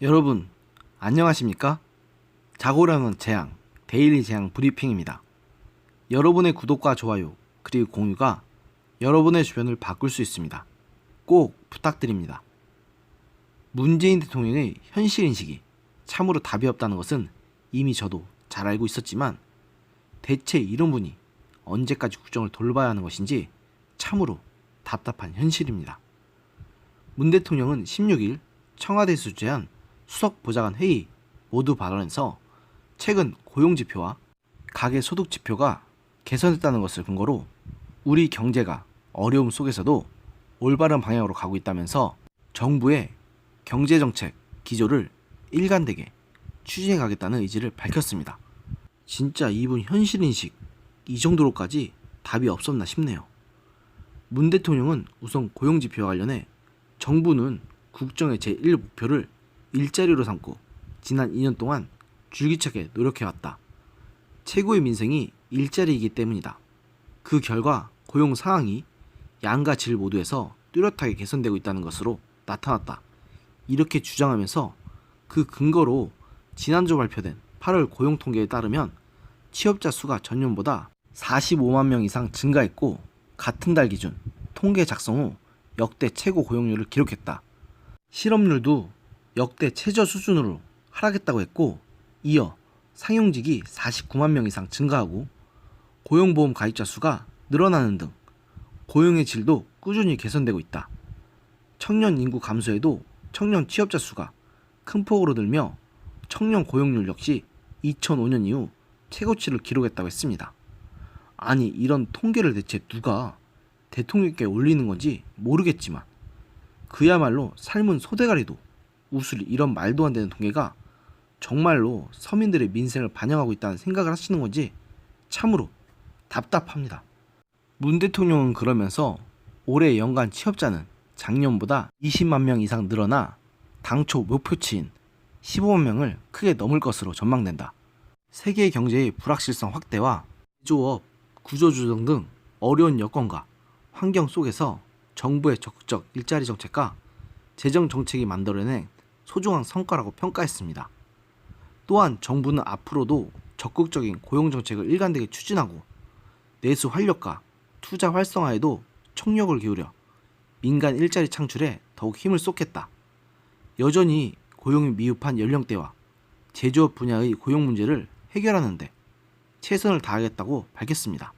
여러분, 안녕하십니까? 자고라는 재앙, 데일리 재앙 브리핑입니다. 여러분의 구독과 좋아요, 그리고 공유가 여러분의 주변을 바꿀 수 있습니다. 꼭 부탁드립니다. 문재인 대통령의 현실인식이 참으로 답이 없다는 것은 이미 저도 잘 알고 있었지만 대체 이런 분이 언제까지 국정을 돌봐야 하는 것인지 참으로 답답한 현실입니다. 문 대통령은 16일 청와대에서 주재한 수석보좌관 회의 모두 발언에서 최근 고용지표와 가계소득지표가 개선됐다는 것을 근거로 우리 경제가 어려움 속에서도 올바른 방향으로 가고 있다면서 정부의 경제정책 기조를 일관되게 추진해 가겠다는 의지를 밝혔습니다. 진짜 이분 현실인식 이 정도로까지 답이 없었나 싶네요. 문 대통령은 우선 고용지표와 관련해 정부는 국정의 제1목표를 일자리로 삼고 지난 2년 동안 줄기차게 노력해왔다. 최고의 민생이 일자리이기 때문이다. 그 결과 고용 상황이 양과 질 모두에서 뚜렷하게 개선되고 있다는 것으로 나타났다. 이렇게 주장하면서 그 근거로 지난주 발표된 8월 고용 통계에 따르면 취업자 수가 전년보다 45만 명 이상 증가했고 같은 달 기준 통계 작성 후 역대 최고 고용률을 기록했다. 실업률도 역대 최저 수준으로 하락했다고 했고 이어 상용직이 49만 명 이상 증가하고 고용보험 가입자 수가 늘어나는 등 고용의 질도 꾸준히 개선되고 있다. 청년 인구 감소에도 청년 취업자 수가 큰 폭으로 늘며 청년 고용률 역시 2005년 이후 최고치를 기록했다고 했습니다. 아니 이런 통계를 대체 누가 대통령께 올리는 건지 모르겠지만 그야말로 삶은 소대가리도 웃을 이런 말도 안 되는 통계가 정말로 서민들의 민생을 반영하고 있다는 생각을 하시는 건지 참으로 답답합니다. 문 대통령은 그러면서 올해 연간 취업자는 작년보다 20만 명 이상 늘어나 당초 목표치인 15만 명을 크게 넘을 것으로 전망된다. 세계 경제의 불확실성 확대와 제조업, 구조조정 등 어려운 여건과 환경 속에서 정부의 적극적 일자리 정책과 재정 정책이 만들어낸 소중한 성과라고 평가했습니다. 또한 정부는 앞으로도 적극적인 고용 정책을 일관되게 추진하고 내수 활력과 투자 활성화에도 총력을 기울여 민간 일자리 창출에 더욱 힘을 쏟겠다. 여전히 고용이 미흡한 연령대와 제조업 분야의 고용 문제를 해결하는 데 최선을 다하겠다고 밝혔습니다.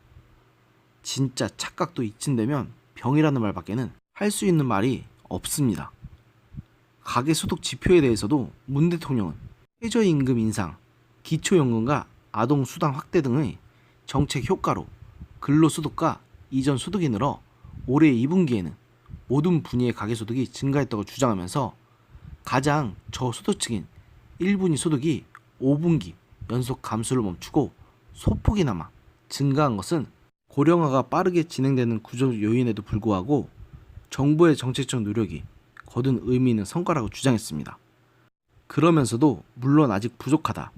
진짜 착각도 이쯤 되면 병이라는 말밖에는 할 수 있는 말이 없습니다. 가계소득 지표에 대해서도 문 대통령은 최저임금 인상, 기초연금과 아동수당 확대 등의 정책 효과로 근로소득과 이전 소득이 늘어 올해 2분기에는 모든 분야의 가계소득이 증가했다고 주장하면서 가장 저소득층인 1분위 소득이 5분기 연속 감소를 멈추고 소폭이나마 증가한 것은 고령화가 빠르게 진행되는 구조 요인에도 불구하고 정부의 정책적 노력이 거둔 의미 있는 성과라고 주장했습니다. 그러면서도 물론 아직 부족하다.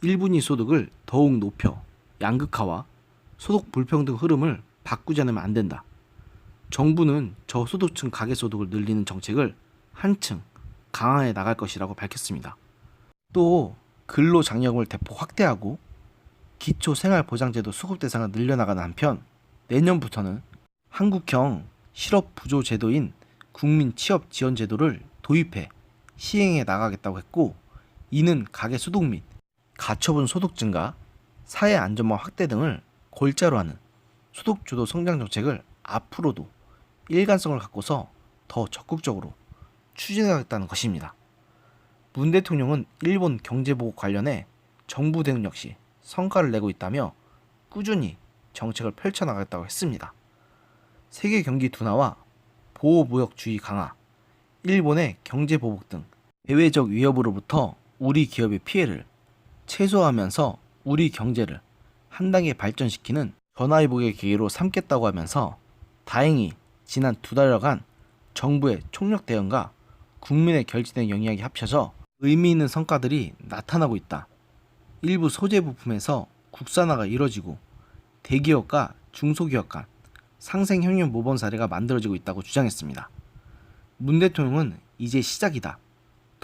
1분위 소득을 더욱 높여 양극화와 소득 불평등 흐름을 바꾸지 않으면 안 된다. 정부는 저소득층 가계소득을 늘리는 정책을 한층 강화해 나갈 것이라고 밝혔습니다. 또 근로장려금을 대폭 확대하고 기초생활보장제도 수급 대상을 늘려나가는 한편 내년부터는 한국형 실업부조제도인 국민취업지원제도를 도입해 시행해 나가겠다고 했고 이는 가계소득 및 가처분 소득 증가, 사회안전망 확대 등을 골자로 하는 소득주도 성장정책을 앞으로도 일관성을 갖고서 더 적극적으로 추진하겠다는 것입니다. 문 대통령은 일본 경제보복 관련해 정부 대응 역시 성과를 내고 있다며 꾸준히 정책을 펼쳐나가겠다고 했습니다. 세계 경기 둔화와 보호무역주의 강화, 일본의 경제보복 등 대외적 위협으로부터 우리 기업의 피해를 최소화하면서 우리 경제를 한 단계 발전시키는 전화위복의 계기로 삼겠다고 하면서 다행히 지난 2달여간 정부의 총력 대응과 국민의 결집된 영향이 합쳐져 의미 있는 성과들이 나타나고 있다. 일부 소재 부품에서 국산화가 이뤄지고 대기업과 중소기업 간 상생협력 모범 사례가 만들어지고 있다고 주장했습니다. 문 대통령은 이제 시작이다.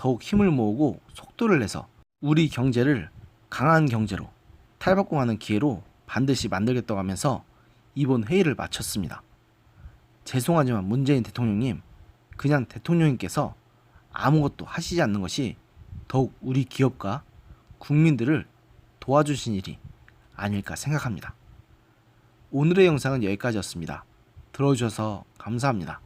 더욱 힘을 모으고 속도를 내서 우리 경제를 강한 경제로 탈바꿈하는 기회로 반드시 만들겠다고 하면서 이번 회의를 마쳤습니다. 죄송하지만 문재인 대통령님, 그냥 대통령님께서 아무것도 하시지 않는 것이 더욱 우리 기업과 국민들을 도와주신 일이 아닐까 생각합니다. 오늘의 영상은 여기까지였습니다. 들어주셔서 감사합니다.